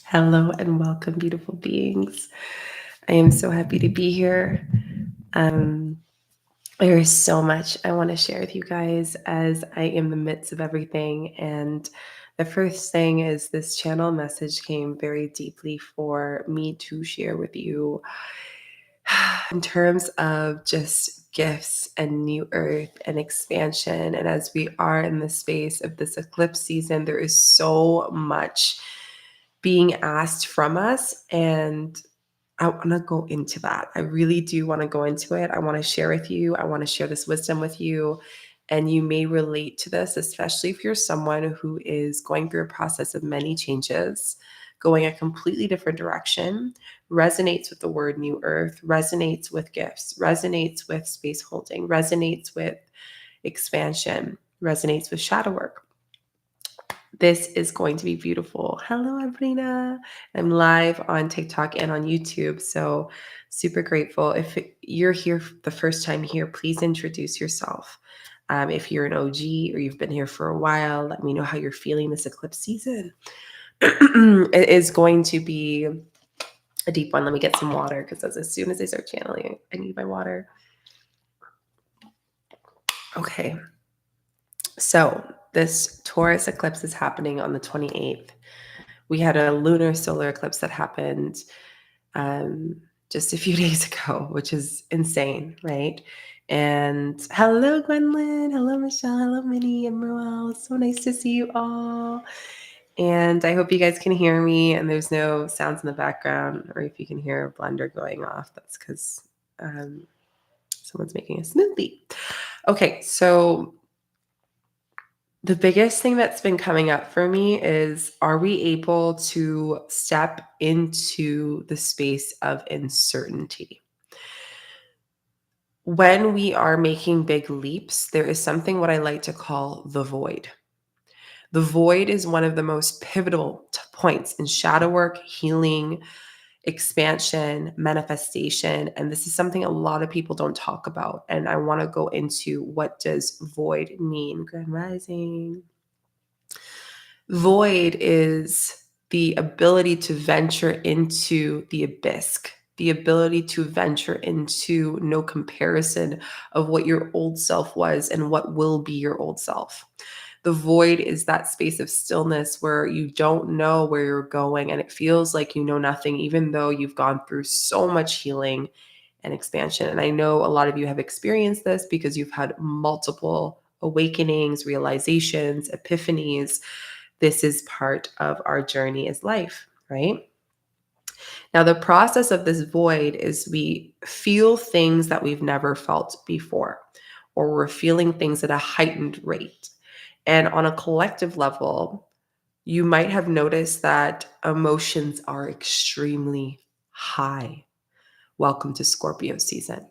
Hello and welcome, beautiful beings. I am so happy to be here. There is so much I want to share with you guys as I am in the midst of everything. And the first thing is this channel message came very deeply for me to share with you in terms of just gifts and new earth and expansion. And as we are in the space of this eclipse season, there is so much being asked from us, and I want to go into that. I really do want to go into it. I want to share with you. I want to share this wisdom with you. And you may relate to this, especially if you're someone who is going through a process of many changes, going a completely different direction, resonates with the word new earth, resonates with gifts, resonates with space holding, resonates with expansion, resonates with shadow work. This is going to be beautiful. Hello, Abrina. I'm live on TikTok and on YouTube, so super grateful. If you're here the first time here, please introduce yourself. If you're an OG or you've been here for a while, let me know how you're feeling this eclipse season. It is going to be a deep one. Let me get some water because as soon as I start channeling, I need my water. Okay. So this Taurus eclipse is happening on the 28th. We had a lunar solar eclipse that happened just a few days ago, which is insane, right? And hello, Gwendolyn. Hello, Michelle. Hello, Minnie and Roel. So nice to see you all. And I hope you guys can hear me and there's no sounds in the background, or if you can hear a blender going off, that's because someone's making a smoothie. Okay, so the biggest thing that's been coming up for me is, are we able to step into the space of uncertainty? When we are making big leaps, there is something what I like to call the void. The void is one of the most pivotal points in shadow work, healing, expansion, manifestation. And this is something a lot of people don't talk about. And I want to go into, what does void mean? Grand Rising. Void is the ability to venture into the abyss, the ability to venture into no comparison of what your old self was and what will be your old self. The void is that space of stillness where you don't know where you're going and it feels like you know nothing, even though you've gone through so much healing and expansion. And I know a lot of you have experienced this because you've had multiple awakenings, realizations, epiphanies. This is part of our journey as life, right? Now, the process of this void is we feel things that we've never felt before, or we're feeling things at a heightened rate. And on a collective level, you might have noticed that emotions are extremely high. Welcome to Scorpio season.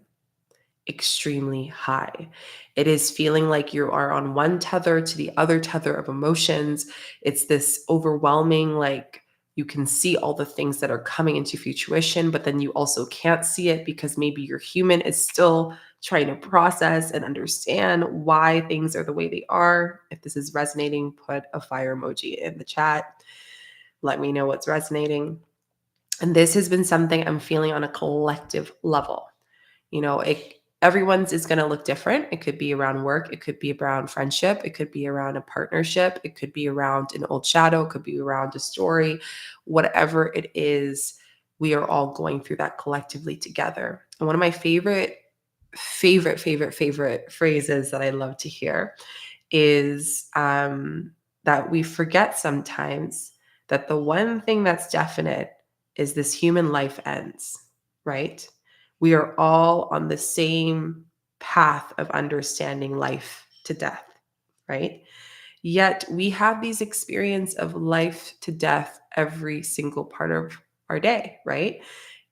Extremely high. It is feeling like you are on one tether to the other tether of emotions. It's this overwhelming, like you can see all the things that are coming into fruition, but then you also can't see it because maybe your human is still trying to process and understand why things are the way they are. If this is resonating, put a fire emoji in the chat. Let me know what's resonating. And this has been something I'm feeling on a collective level. You know, everyone's is going to look different. It could be around work. It could be around friendship. It could be around a partnership. It could be around an old shadow. It could be around a story. Whatever it is, we are all going through that collectively together. And one of my favorite phrases that I love to hear is that we forget sometimes that the one thing that's definite is this human life ends, right? We are all on the same path of understanding life to death, right? Yet we have these experience of life to death every single part of our day, right?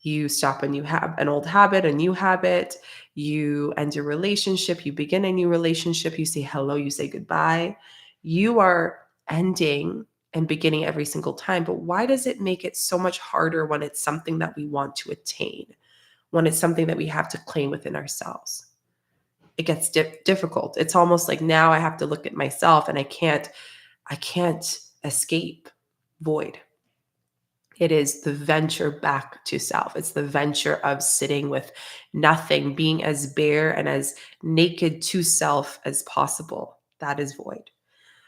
You stop a new an old habit, a new habit, you end a relationship, you begin a new relationship, you say hello, you say goodbye. You are ending and beginning every single time. But why does it make it so much harder when it's something that we want to attain? When it's something that we have to claim within ourselves? It gets difficult. It's almost like now I have to look at myself and I can't escape void. It is the venture back to self. It's the venture of sitting with nothing, being as bare and as naked to self as possible. That is void.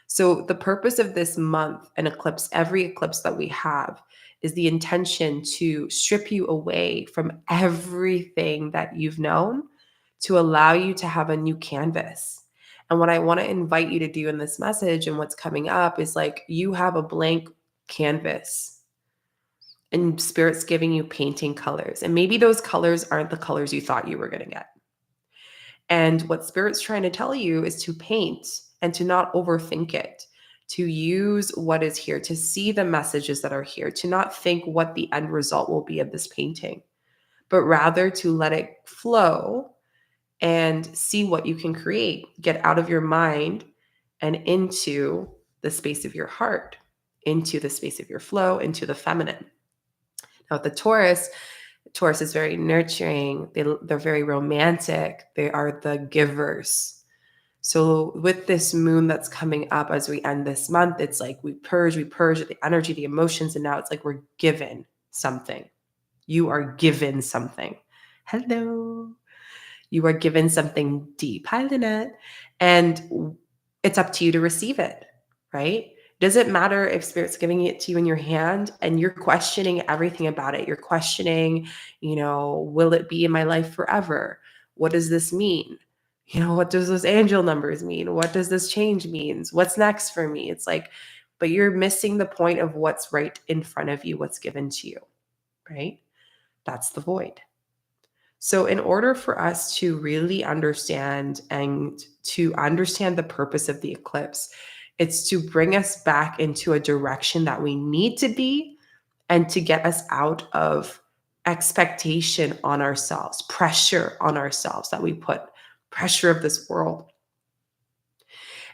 So the purpose of this month, an eclipse, every eclipse that we have, is the intention to strip you away from everything that you've known to allow you to have a new canvas. And what I want to invite you to do in this message and what's coming up is like you have a blank canvas and spirit's giving you painting colors. And maybe those colors aren't the colors you thought you were going to get. And what spirit's trying to tell you is to paint and to not overthink it, to use what is here, to see the messages that are here, to not think what the end result will be of this painting, but rather to let it flow and see what you can create. Get out of your mind and into the space of your heart, into the space of your flow, into the feminine. Now, the Taurus is very nurturing. They're very romantic. They are the givers. So with this moon that's coming up as we end this month, it's like we purge the energy, the emotions, and now it's like we're given something. You are given something. Hello. You are given something deep. Hi, Lynette. And it's up to you to receive it, right? Does it matter if spirit's giving it to you in your hand and you're questioning everything about it? You're questioning, will it be in my life forever? What does this mean? What does those angel numbers mean? What does this change means? What's next for me? It's like, but you're missing the point of what's right in front of you, what's given to you, right? That's the void. So in order for us to really understand and to understand the purpose of the eclipse, it's to bring us back into a direction that we need to be and to get us out of expectation on ourselves, pressure on ourselves that we put, pressure of this world.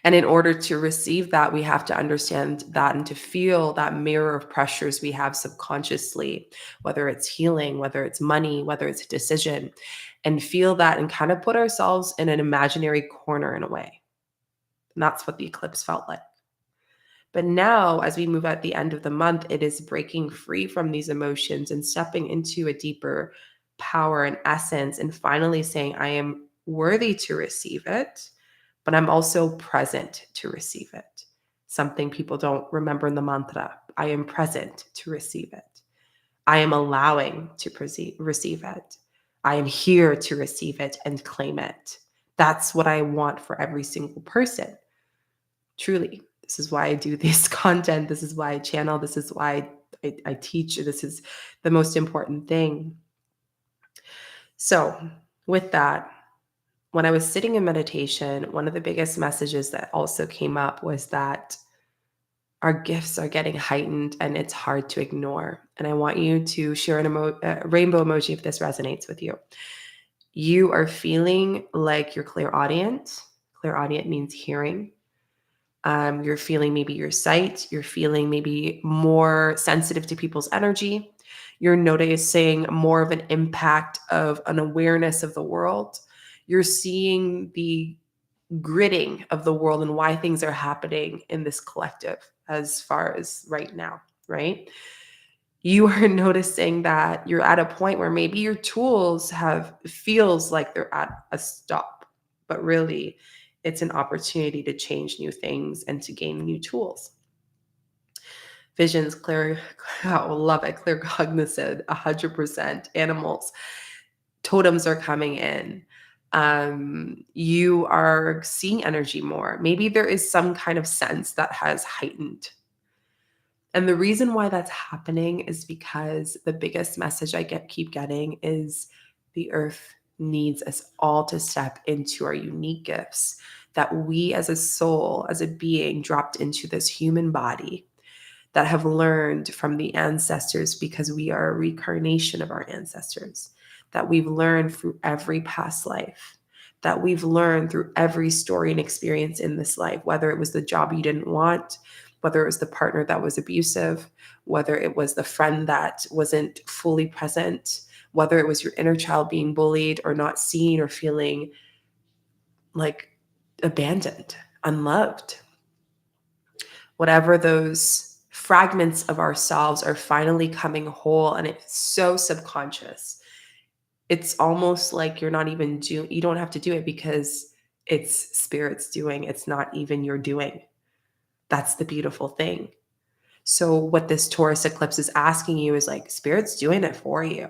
And in order to receive that, we have to understand that and to feel that mirror of pressures we have subconsciously, whether it's healing, whether it's money, whether it's a decision, and feel that and kind of put ourselves in an imaginary corner in a way. And that's what the eclipse felt like. But now, as we move at the end of the month, it is breaking free from these emotions and stepping into a deeper power and essence and finally saying, I am worthy to receive it, but I'm also present to receive it. Something people don't remember in the mantra. I am present to receive it. I am allowing to receive it. I am here to receive it and claim it. That's what I want for every single person. Truly, this is why I do this content. This is why I channel. This is why I teach. This is the most important thing. So with that, when I was sitting in meditation, one of the biggest messages that also came up was that our gifts are getting heightened and it's hard to ignore. And I want you to share a rainbow emoji if this resonates with you. You are feeling like you're clairaudient. Clairaudient means hearing. You're feeling maybe your sight. You're feeling maybe more sensitive to people's energy. You're noticing more of an impact of an awareness of the world. You're seeing the gridding of the world and why things are happening in this collective as far as right now, right? You are noticing that you're at a point where maybe your tools feels like they're at a stop, but really it's an opportunity to change new things and to gain new tools. Visions, clear, oh, love it, clear cognizant, 100%. Animals, totems are coming in. You are seeing energy more. Maybe there is some kind of sense that has heightened. And the reason why that's happening is because the biggest message I keep getting is the earth needs us all to step into our unique gifts that we as a soul, as a being dropped into this human body that have learned from the ancestors because we are a reincarnation of our ancestors, that we've learned through every past life, that we've learned through every story and experience in this life, whether it was the job you didn't want, whether it was the partner that was abusive, whether it was the friend that wasn't fully present, whether it was your inner child being bullied or not seen or feeling like abandoned, unloved. Whatever those fragments of ourselves are finally coming whole, and it's so subconscious. It's almost like you're not even you don't have to do it because it's spirit's doing. It's not even your doing. That's the beautiful thing. So what this Taurus eclipse is asking you is like, spirit's doing it for you.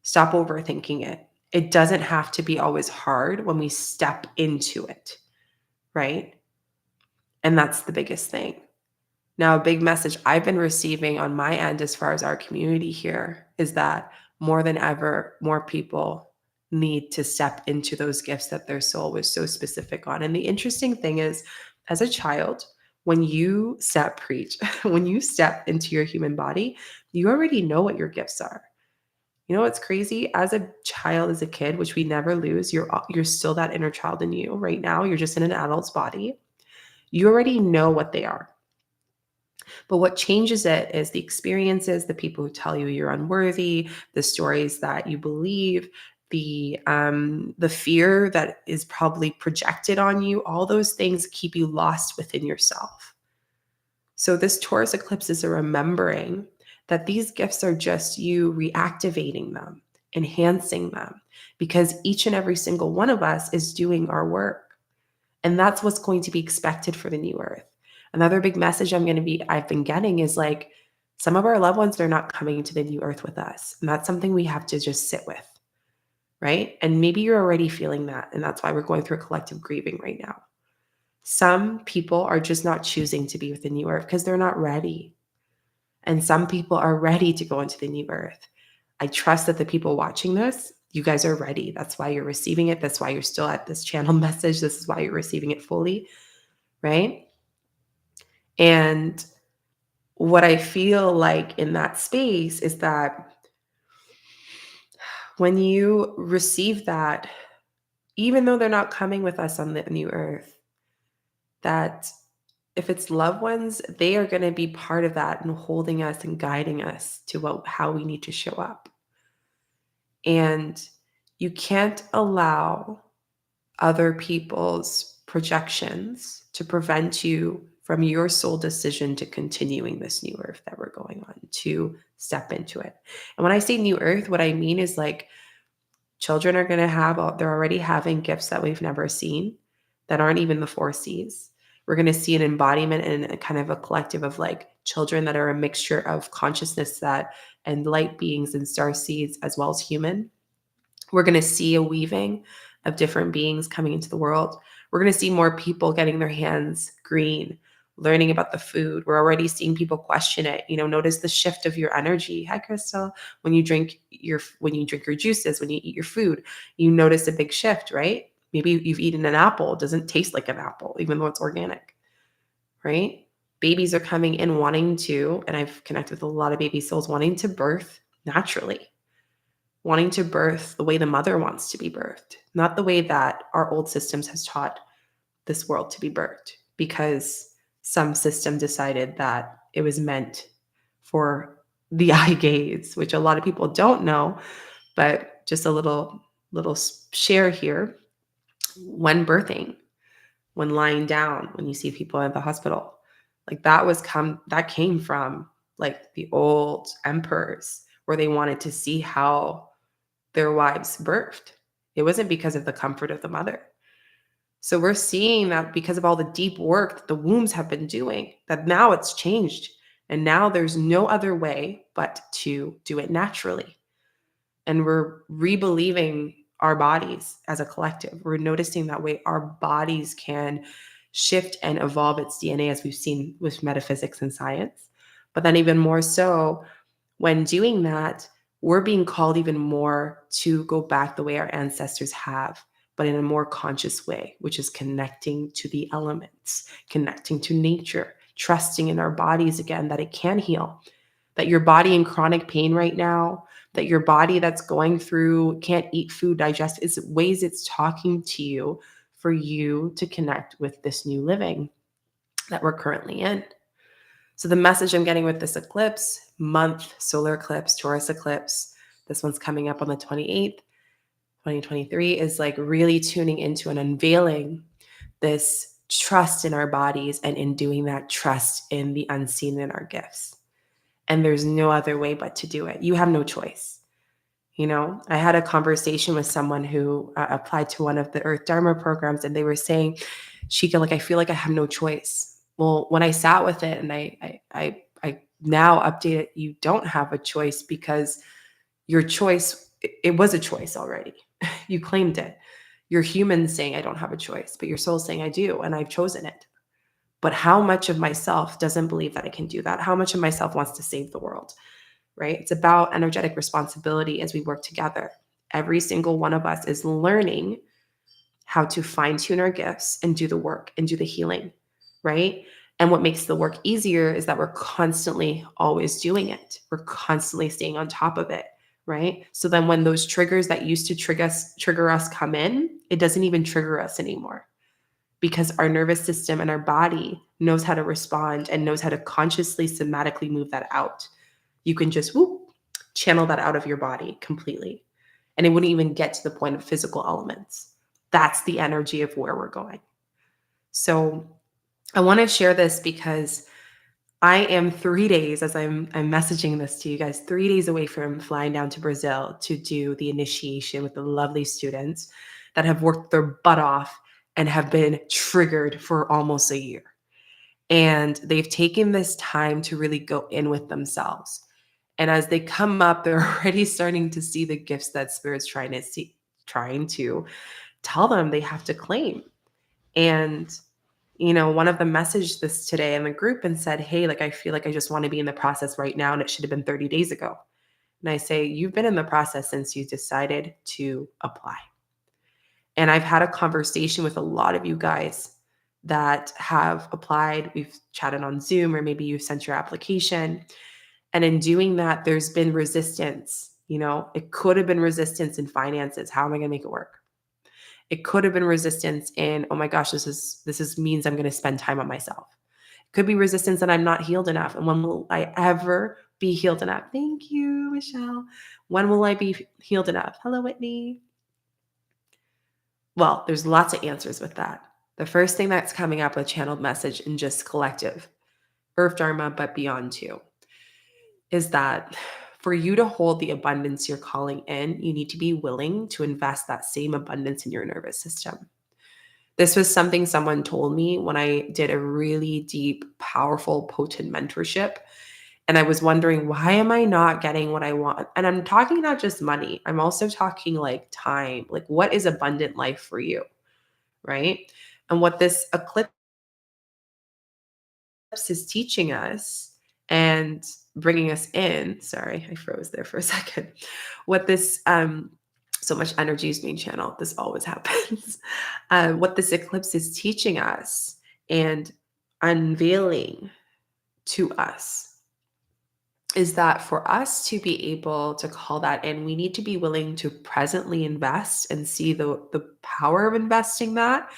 Stop overthinking it. It doesn't have to be always hard when we step into it, right? And that's the biggest thing. Now, a big message I've been receiving on my end as far as our community here is that more than ever, more people need to step into those gifts that their soul was so specific on. And the interesting thing is, as a child, when you preach, when you step into your human body, you already know what your gifts are. You know what's crazy? As a child, as a kid, which we never lose, you're still that inner child in you. Right now, you're just in an adult's body. You already know what they are. But what changes it is the experiences, the people who tell you you're unworthy, the stories that you believe, the fear that is probably projected on you. All those things keep you lost within yourself. So this Taurus eclipse is a remembering that these gifts are just you reactivating them, enhancing them, because each and every single one of us is doing our work. And that's what's going to be expected for the new earth. Another big message I've been getting is like, some of our loved ones are not coming to the new earth with us. And that's something we have to just sit with, right? And maybe you're already feeling that. And that's why we're going through a collective grieving right now. Some people are just not choosing to be with the new earth because they're not ready. And some people are ready to go into the new earth. I trust that the people watching this, you guys are ready. That's why you're receiving it. That's why you're still at this channel message. This is why you're receiving it fully, right? And what I feel like in that space is that when you receive that, even though they're not coming with us on the new earth, that if it's loved ones, they are going to be part of that and holding us and guiding us to how we need to show up. And you can't allow other people's projections to prevent you from your soul decision to continuing this new earth that we're going on, to step into it. And when I say new earth, what I mean is like children are going to they're already having gifts that we've never seen that aren't even the 4 C's. We're going to see an embodiment and a kind of a collective of like children that are a mixture of consciousness and light beings and star seeds as well as human. We're going to see a weaving of different beings coming into the world. We're going to see more people getting their hands green, learning about the food. We're already seeing people question it. Notice the shift of your energy. Hi, Crystal. When you drink your juices, when you eat your food, you notice a big shift, right? Maybe you've eaten an apple. It doesn't taste like an apple, even though it's organic, right? Babies are coming in wanting to, and I've connected with a lot of baby souls wanting to birth naturally. Wanting to birth the way the mother wants to be birthed, not the way that our old systems has taught this world to be birthed, because some system decided that it was meant for the eye gaze, which a lot of people don't know, but just a little share here. When birthing, when lying down, when you see people at the hospital, like that came from like the old emperors, where they wanted to see how their wives birthed. It wasn't because of the comfort of the mother. So we're seeing that because of all the deep work that the wombs have been doing, that now it's changed. And now there's no other way but to do it naturally. And we're rebelieving our bodies as a collective. We're noticing that way our bodies can shift and evolve its DNA, as we've seen with metaphysics and science. But then even more so, when doing that, we're being called even more to go back the way our ancestors have, but in a more conscious way, which is connecting to the elements, connecting to nature, trusting in our bodies again, that it can heal, that your body in chronic pain right now, that your body that's going through, can't eat food, digest, is ways it's talking to you for you to connect with this new living that we're currently in. So the message I'm getting with this eclipse month, solar eclipse, Taurus eclipse, this one's coming up on the 28th, 2023, is like really tuning into and unveiling this trust in our bodies, and in doing that, trust in the unseen in our gifts. And there's no other way but to do it. You have no choice. You know, I had a conversation with someone who applied to one of the Earth Dharma programs, and they were saying, 𝐾𝐨, like, I feel like I have no choice. Well, when I sat with it and I now update it, you don't have a choice, because your choice, it was a choice already. You claimed it. Your human saying, I don't have a choice, but your soul saying, I do, and I've chosen it. But how much of myself doesn't believe that I can do that? How much of myself wants to save the world, right? It's about energetic responsibility as we work together. Every single one of us is learning how to fine tune our gifts and do the work and do the healing, right? And what makes the work easier is that we're constantly always doing it. We're constantly staying on top of it, right? So then when those triggers that used to trigger us come in, it doesn't even trigger us anymore, because our nervous system and our body knows how to respond and knows how to consciously, somatically move that out. You can just channel that out of your body completely. And it wouldn't even get to the point of physical elements. That's the energy of where we're going. So I want to share this because I am 3 days, as I'm messaging this to you guys, 3 days away from flying down to Brazil to do the initiation with the lovely students that have worked their butt off and have been triggered for almost a year. And they've taken this time to really go in with themselves. And as they come up, they're already starting to see the gifts that Spirit's trying to tell them they have to claim. And, you know, one of them messaged this today in the group and said, hey, like, I feel like I just want to be in the process right now, and it should have been 30 days ago. And I say, you've been in the process since you decided to apply. And I've had a conversation with a lot of you guys that have applied. We've chatted on Zoom, or maybe you've sent your application. And in doing that, there's been resistance. You know, it could have been resistance in finances. How am I going to make it work? It could have been resistance in, oh my gosh, this is means I'm going to spend time on myself. It could be resistance that I'm not healed enough. And when will I ever be healed enough? Thank you, Michelle. When will I be healed enough? Hello, Whitney. Well, there's lots of answers with that. The first thing that's coming up with channeled message and just collective, Earth Dharma, but beyond too, is that for you to hold the abundance you're calling in, you need to be willing to invest that same abundance in your nervous system. This was something someone told me when I did a really deep, powerful, potent mentorship. And I was wondering, why am I not getting what I want? And I'm talking not just money. I'm also talking like time. Like, what is abundant life for you? Right? And what this eclipse is teaching us and bringing us in, sorry, I froze there for a second. What this, so much energy is being channeled. This always happens. What this eclipse is teaching us and unveiling to us is that for us to be able to call that in, we need to be willing to presently invest and see the power of investing that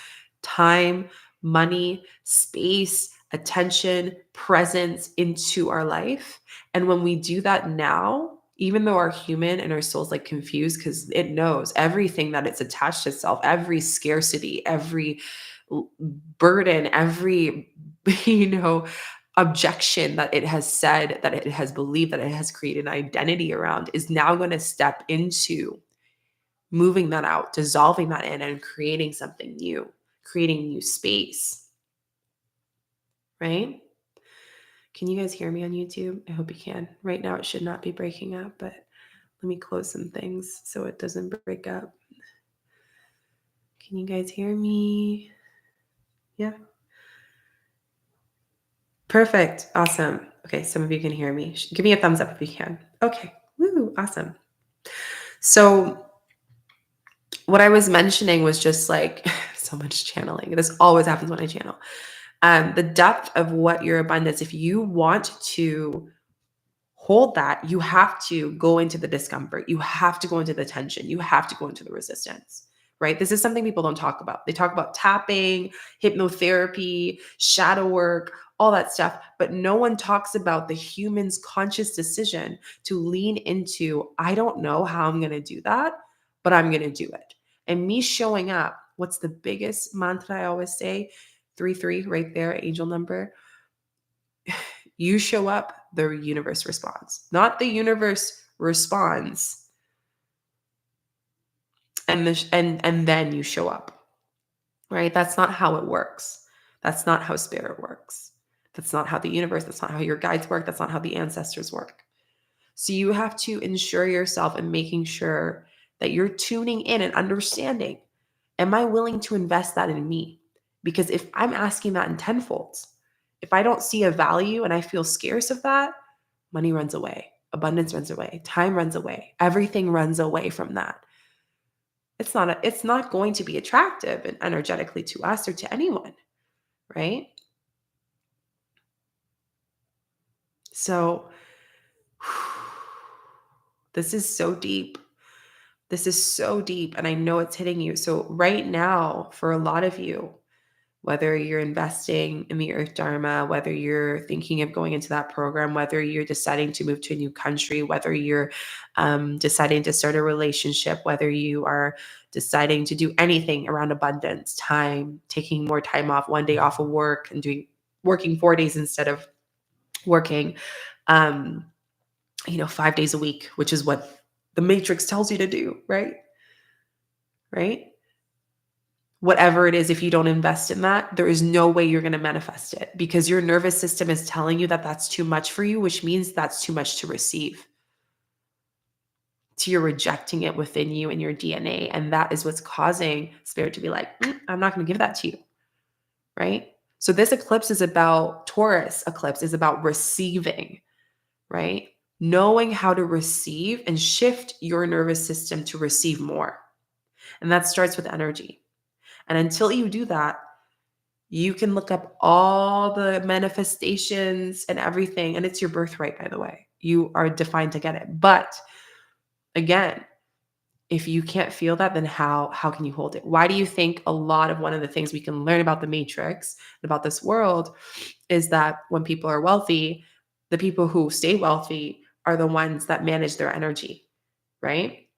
time, money, space, attention, presence into our life. And when we do that now, even though our human and our soul's like confused, because it knows everything that it's attached to itself, every scarcity, every burden, every, you know, objection that it has said, that it has believed, that it has created an identity around, is now going to step into moving that out, dissolving that in, and creating something new, creating new space. Right? Can you guys hear me on YouTube? I hope you can. Right now it should not be breaking up, but let me close some things so it doesn't break up. Can you guys hear me? Yeah. Perfect. Awesome. Okay, some of you can hear me. Give me a thumbs up if you can. Okay. Woo, awesome. So what I was mentioning was just like so much channeling. This always happens when I channel. The depth of what your abundance, if you want to hold that, you have to go into the discomfort. You have to go into the tension. You have to go into the resistance, right? This is something people don't talk about. They talk about tapping, hypnotherapy, shadow work, all that stuff, but no one talks about the human's conscious decision to lean into, I don't know how I'm going to do that, but I'm going to do it. And me showing up, what's the biggest mantra I always say? 3 right there, angel number. You show up, the universe responds. Not the universe responds and then you show up. Right? That's not how it works. That's not how spirit works. That's not how the universe, that's not how your guides work, that's not how the ancestors work. So you have to ensure yourself and making sure that you're tuning in and understanding, am I willing to invest that in me? Because if I'm asking that in tenfolds, if I don't see a value and I feel scarce of that, money runs away, abundance runs away, time runs away, everything runs away from that. It's not going to be attractive and energetically to us or to anyone, right? So this is so deep. This is so deep, and I know it's hitting you. So right now, for a lot of you, whether you're investing in the Earth Dharma, whether you're thinking of going into that program, whether you're deciding to move to a new country, whether you're deciding to start a relationship, whether you are deciding to do anything around abundance, time, taking more time off, one day off of work and working 4 days instead of working, 5 days a week, which is what the matrix tells you to do, right? Right? Whatever it is, if you don't invest in that, there is no way you're going to manifest it because your nervous system is telling you that that's too much for you, which means that's too much to receive. So you're rejecting it within you and your DNA. And that is what's causing spirit to be like, I'm not going to give that to you. Right? So this eclipse is about, Taurus eclipse is about receiving, right? Knowing how to receive and shift your nervous system to receive more. And that starts with energy. And until you do that, you can look up all the manifestations and everything. And it's your birthright, by the way. You are defined to get it. But again, if you can't feel that, then how can you hold it? Why do you think one of the things we can learn about the matrix, about this world, is that when people are wealthy, the people who stay wealthy are the ones that manage their energy, right?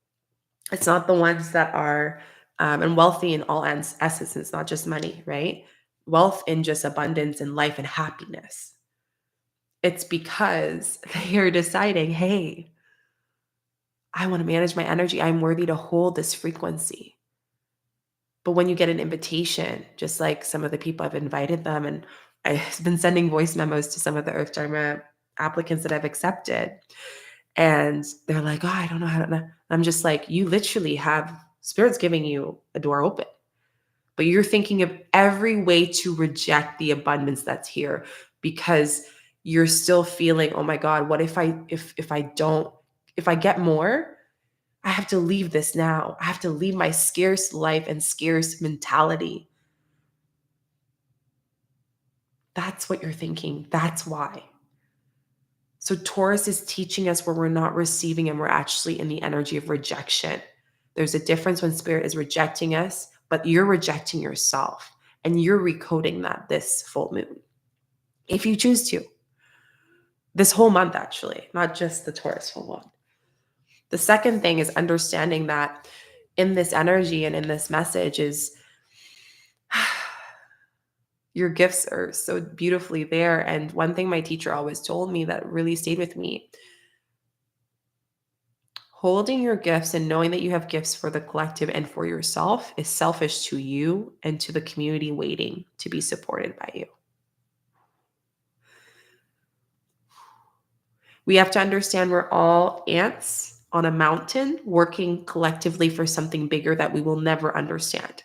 It's not the ones that are and wealthy in all essence. It's not just money, right? Wealth in just abundance and life and happiness. It's because they are deciding, hey, I want to manage my energy. I'm worthy to hold this frequency. But when you get an invitation, just like some of the people I've invited them, and I've been sending voice memos to some of the Earth Dharma applicants that I've accepted, and they're like, oh, I don't know how to. I'm just like, you literally have spirit's giving you a door open, but you're thinking of every way to reject the abundance that's here because you're still feeling, oh my God, what if I get more, I have to leave this now. I have to leave my scarce life and scarce mentality. That's what you're thinking. That's why. So Taurus is teaching us where we're not receiving and we're actually in the energy of rejection. There's a difference when spirit is rejecting us, but you're rejecting yourself and you're recoding that this full moon. If you choose to. This whole month, actually, not just the Taurus full moon. The second thing is understanding that in this energy and in this message is your gifts are so beautifully there. And one thing my teacher always told me that really stayed with me, holding your gifts and knowing that you have gifts for the collective and for yourself is selfish to you and to the community waiting to be supported by you. We have to understand we're all ants on a mountain working collectively for something bigger that we will never understand.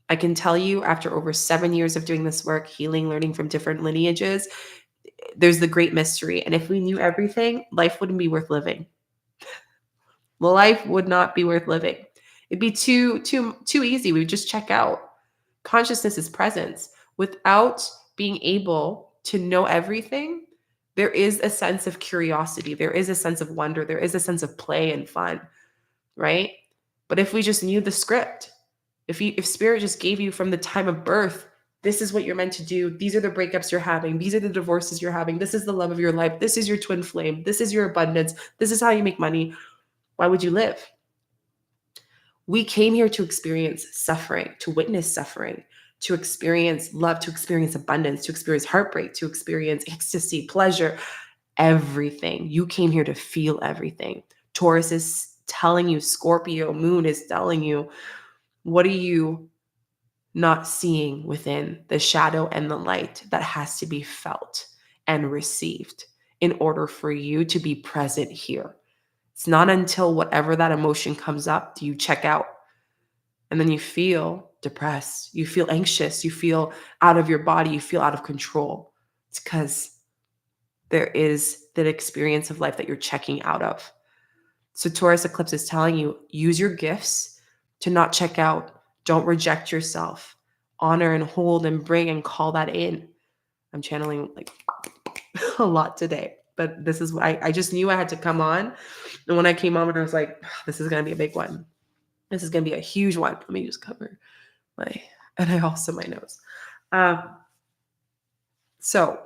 I can tell you after over 7 years of doing this work, healing, learning from different lineages, there's the great mystery. And if we knew everything, life wouldn't be worth living. Life would not be worth living. It'd be too easy. We would just check out. Consciousness is presence. Without being able to know everything, there is a sense of curiosity. There is a sense of wonder. There is a sense of play and fun, right? But if we just knew the script, if spirit just gave you from the time of birth, this is what you're meant to do. These are the breakups you're having. These are the divorces you're having. This is the love of your life. This is your twin flame. This is your abundance. This is how you make money. Why would you live? We came here to experience suffering, to witness suffering, to experience love, to experience abundance, to experience heartbreak, to experience ecstasy, pleasure, everything. You came here to feel everything. Taurus is telling you, Scorpio moon is telling you, what are you not seeing within the shadow and the light that has to be felt and received in order for you to be present here? It's not until whatever that emotion comes up do you check out. And then you feel depressed, you feel anxious, you feel out of your body, you feel out of control. It's because there is that experience of life that you're checking out of. So Taurus eclipse is telling you, use your gifts to not check out. Don't reject yourself. Honor and hold and bring and call that in. I'm channeling like a lot today, but this is what I just knew I had to come on. And when I came on, I was like, this is going to be a big one. This is going to be a huge one. Let me just cover and I also my nose. So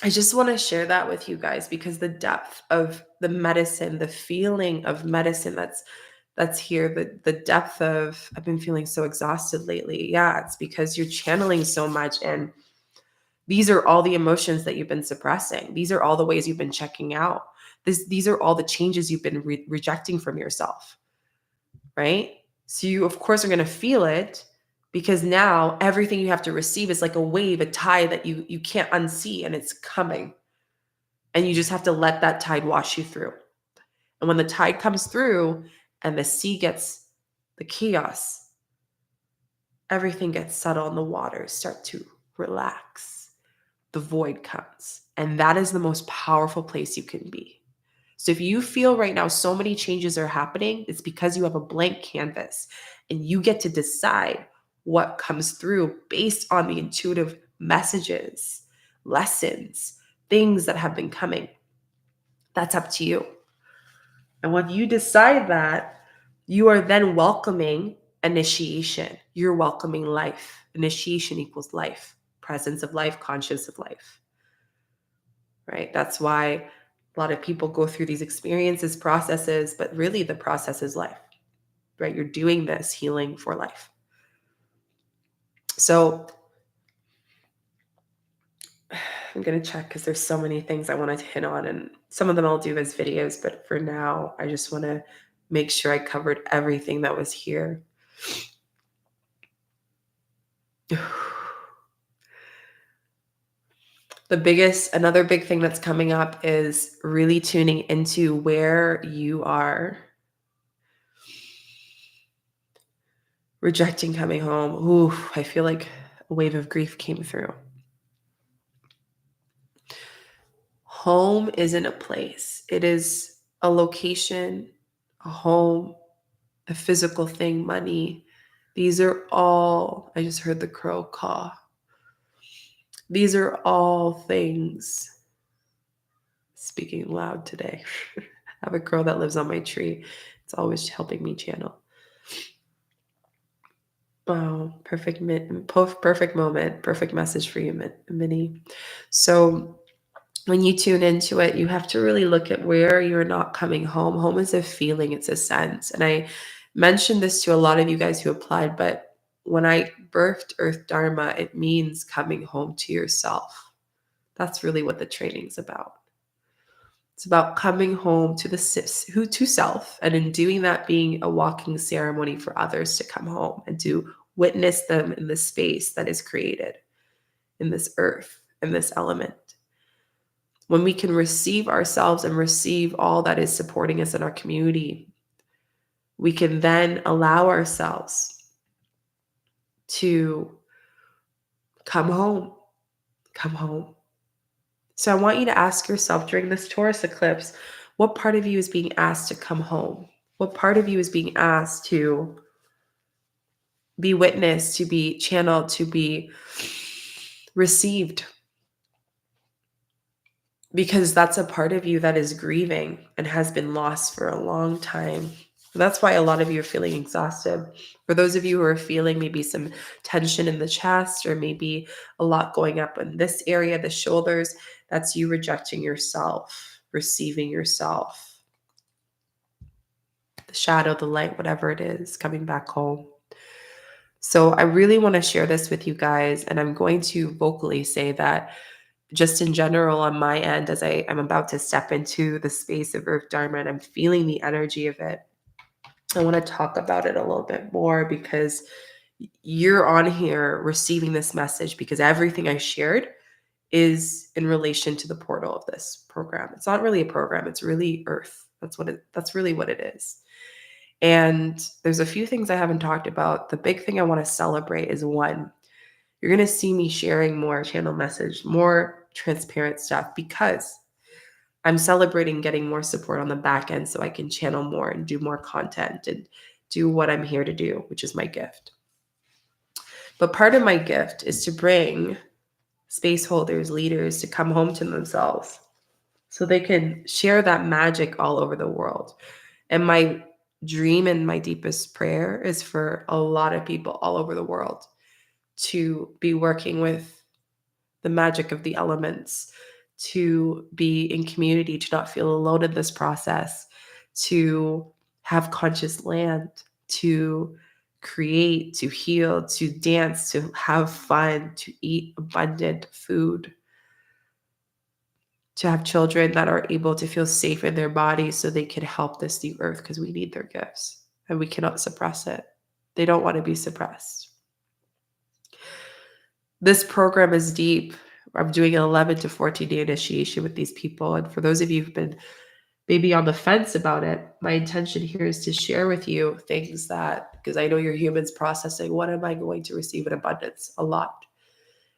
I just want to share that with you guys because the depth of the medicine, the feeling of medicine that's here, the depth of, I've been feeling so exhausted lately. Yeah, it's because you're channeling so much. And these are all the emotions that you've been suppressing. These are all the ways you've been checking out. These are all the changes you've been rejecting from yourself, right? So you, of course, are going to feel it because now everything you have to receive is like a wave, a tide that you can't unsee, and it's coming. And you just have to let that tide wash you through. And when the tide comes through and the sea gets the chaos, everything gets settled and the waters start to relax. The void comes. And that is the most powerful place you can be. So if you feel right now so many changes are happening, it's because you have a blank canvas and you get to decide what comes through based on the intuitive messages, lessons, things that have been coming. That's up to you. And when you decide that, you are then welcoming initiation. You're welcoming life. Initiation equals life, presence of life, conscious of life, right? That's why a lot of people go through these experiences, processes, but really the process is life, right? You're doing this healing for life. So I'm going to check because there's so many things I wanted to hit on, and some of them I'll do as videos, but for now, I just want to make sure I covered everything that was here. Another big thing that's coming up is really tuning into where you are rejecting coming home. Ooh, I feel like a wave of grief came through. Home isn't a place. It is a location, a home, a physical thing, money. These are all, I just heard the crow caw. These are all things. Speaking loud today. I have a crow that lives on my tree. It's always helping me channel. Oh, perfect moment, perfect message for you, Minnie. So when you tune into it, you have to really look at where you're not coming home. Home is a feeling, it's a sense. And I mentioned this to a lot of you guys who applied, but when I birthed Earth Dharma, it means coming home to yourself. That's really what the training's about. It's about coming home to to self, and in doing that, being a walking ceremony for others to come home and to witness them in the space that is created in this earth, in this element. When we can receive ourselves and receive all that is supporting us in our community, we can then allow ourselves to come home. Come home. So I want you to ask yourself during this Taurus eclipse, what part of you is being asked to come home? What part of you is being asked to be witnessed, to be channeled, to be received? Because that's a part of you that is grieving and has been lost for a long time. That's why a lot of you are feeling exhausted. For those of you who are feeling maybe some tension in the chest or maybe a lot going up in this area, the shoulders, that's you rejecting yourself, receiving yourself. The shadow, the light, whatever it is, coming back home. So I really want to share this with you guys, and I'm going to vocally say that just in general on my end, as I'm about to step into the space of Earth Dharma and I'm feeling the energy of it, I want to talk about it a little bit more because you're on here receiving this message because everything I shared is in relation to the portal of this program. It's not really a program, it's really Earth. That's really what it is. And there's a few things I haven't talked about. The big thing I want to celebrate is one, you're going to see me sharing more channel message, more transparent stuff because I'm celebrating getting more support on the back end so I can channel more and do more content and do what I'm here to do, which is my gift. But part of my gift is to bring space holders, leaders to come home to themselves so they can share that magic all over the world. And my dream and my deepest prayer is for a lot of people all over the world to be working with the magic of the elements, to be in community, to not feel alone in this process, to have conscious land, to create, to heal, to dance, to have fun, to eat abundant food, to have children that are able to feel safe in their bodies so they can help this new earth because we need their gifts and we cannot suppress it. They don't want to be suppressed. This program is deep. I'm doing an 11 to 14-day initiation with these people. And for those of you who've been maybe on the fence about it, my intention here is to share with you things that, because I know you're humans processing, what am I going to receive in abundance? A lot.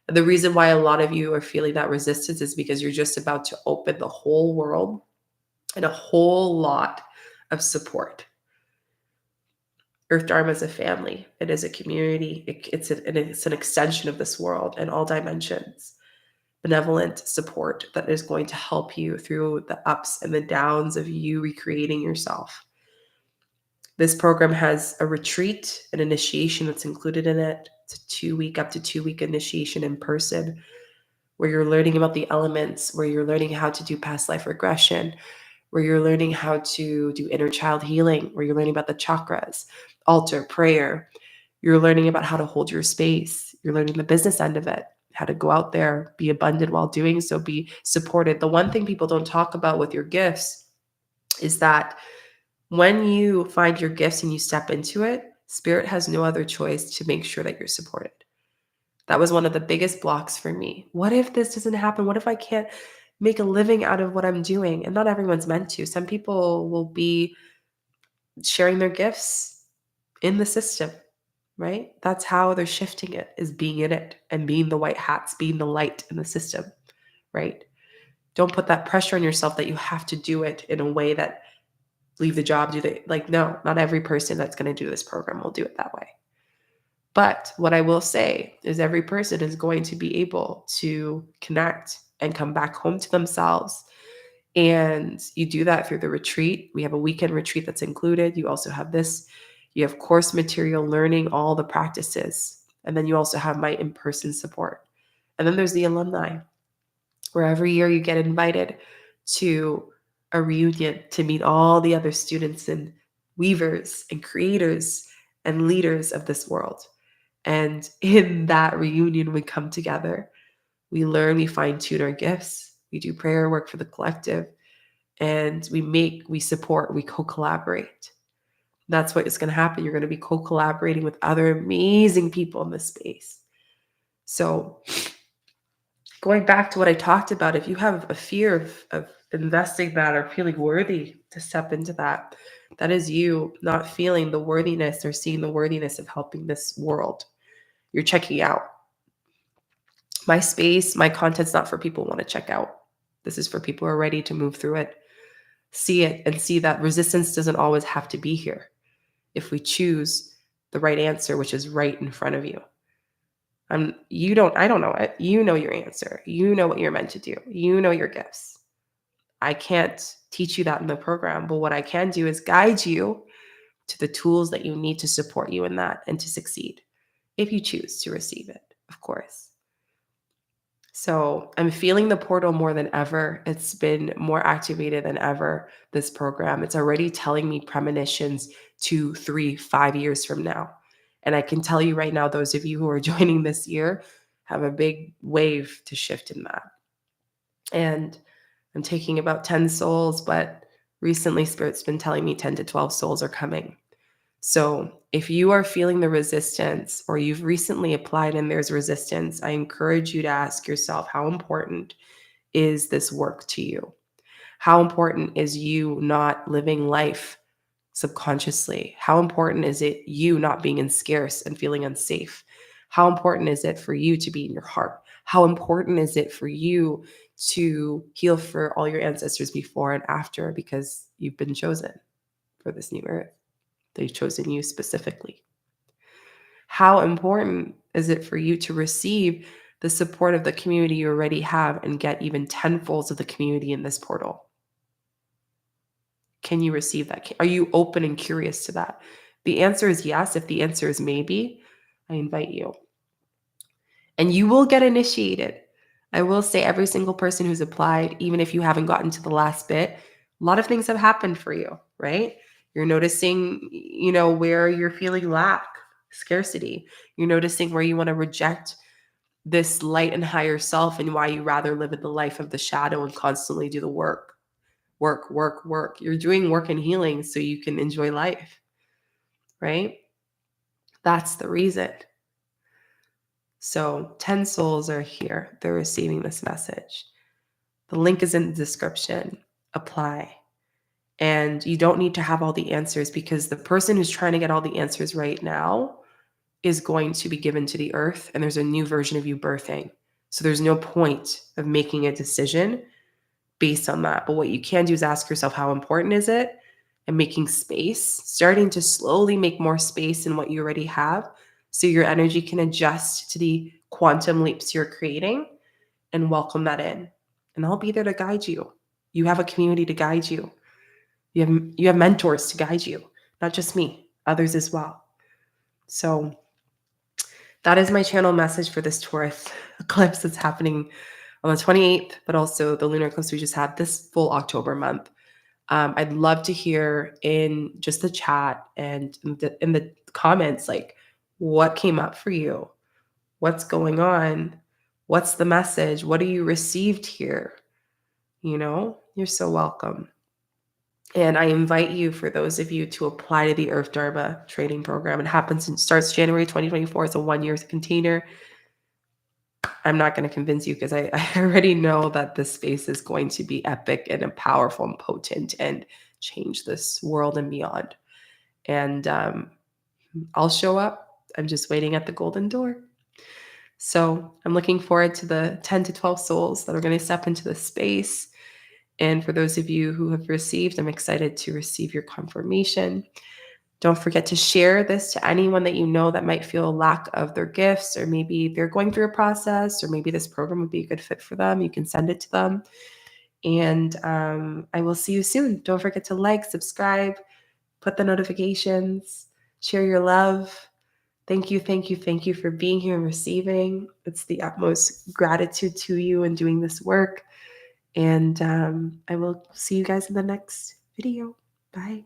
And the reason why a lot of you are feeling that resistance is because you're just about to open the whole world and a whole lot of support. Earth Dharma is a family. It is a community. It's an extension of this world in all dimensions. Benevolent support that is going to help you through the ups and the downs of you recreating yourself. This program has a retreat, an initiation that's included in it. It's a up to 2-week initiation in person where you're learning about the elements, where you're learning how to do past life regression, where you're learning how to do inner child healing, where you're learning about the chakras, altar, prayer. You're learning about how to hold your space. You're learning the business end of it, how to go out there, be abundant while doing so, be supported. The one thing people don't talk about with your gifts is that when you find your gifts and you step into it, Spirit has no other choice to make sure that you're supported. That was one of the biggest blocks for me. What if this doesn't happen? What if I can't make a living out of what I'm doing? And not everyone's meant to. Some people will be sharing their gifts in the system, right? That's how they're shifting it, is being in it and being the white hats, being the light in the system, right? Don't put that pressure on yourself that you have to do it in a way that leave the job, no, not every person that's going to do this program will do it that way. But what I will say is every person is going to be able to connect and come back home to themselves. And you do that through the retreat. We have a weekend retreat that's included. You also have this. You have course material, learning all the practices. And then you also have my in-person support. And then there's the alumni, where every year you get invited to a reunion to meet all the other students and weavers and creators and leaders of this world. And in that reunion, we come together, we learn, we fine-tune our gifts, we do prayer work for the collective, and we support, we co-collaborate. That's what is going to happen. You're going to be co-collaborating with other amazing people in this space. So going back to what I talked about, if you have a fear of investing that or feeling worthy to step into that, that is you not feeling the worthiness or seeing the worthiness of helping this world. You're checking out. My space, my content's not for people who want to check out. This is for people who are ready to move through it, see it, and see that resistance doesn't always have to be here if we choose the right answer, which is right in front of you. I don't know it. You know your answer. You know what you're meant to do. You know your gifts. I can't teach you that in the program, but what I can do is guide you to the tools that you need to support you in that and to succeed, if you choose to receive it, of course. So I'm feeling the portal more than ever. It's been more activated than ever, this program. It's already telling me premonitions 2, 3, 5 years from now. And I can tell you right now, those of you who are joining this year have a big wave to shift in that. And I'm taking about 10 souls, but recently Spirit's been telling me 10 to 12 souls are coming. So if you are feeling the resistance or you've recently applied and there's resistance, I encourage you to ask yourself, how important is this work to you? How important is you not living life subconsciously? How important is it you not being in scarce and feeling unsafe? How important is it for you to be in your heart? How important is it for you to heal for all your ancestors before and after, because you've been chosen for this new earth? They've chosen you specifically. How important is it for you to receive the support of the community you already have and get even tenfolds of the community in this portal? Can you receive that? Are you open and curious to that? The answer is yes. If the answer is maybe, I invite you. And you will get initiated. I will say, every single person who's applied, even if you haven't gotten to the last bit, a lot of things have happened for you, right? You're noticing, where you're feeling lack, scarcity. You're noticing where you want to reject this light and higher self, and why you rather live in the life of the shadow and constantly do the work. Work. You're doing work and healing so you can enjoy life, right? That's the reason. So 10 souls are here. They're receiving this message. The link is in the description. Apply. And you don't need to have all the answers, because the person who's trying to get all the answers right now is going to be given to the earth, and there's a new version of you birthing. So there's no point of making a decision based on that. But what you can do is ask yourself, how important is it? And making space, starting to slowly make more space in what you already have, so your energy can adjust to the quantum leaps you're creating, and welcome that in. And I'll be there to guide you. You have a community to guide you. You have mentors to guide you, not just me, others as well. So that is my channel message for this Taurus eclipse that's happening on the 28th, but also the lunar eclipse we just had this full October month. I'd love to hear in just the chat and in the comments, like, what came up for you? What's going on? What's the message? What are you received here? You're so welcome. And I invite you, for those of you, to apply to the Earth Dharma training program. It starts January 2024. It's a 1-year container. I'm not going to convince you, because I already know that this space is going to be epic and powerful and potent and change this world and beyond. And I'll show up. I'm just waiting at the golden door. So I'm looking forward to the 10 to 12 souls that are going to step into the space. And for those of you who have received, I'm excited to receive your confirmation. Don't forget to share this to anyone that you know that might feel a lack of their gifts, or maybe they're going through a process, or maybe this program would be a good fit for them. You can send it to them. And I will see you soon. Don't forget to like, subscribe, put the notifications, share your love. Thank you for being here and receiving. It's the utmost gratitude to you and doing this work. And I will see you guys in the next video. Bye.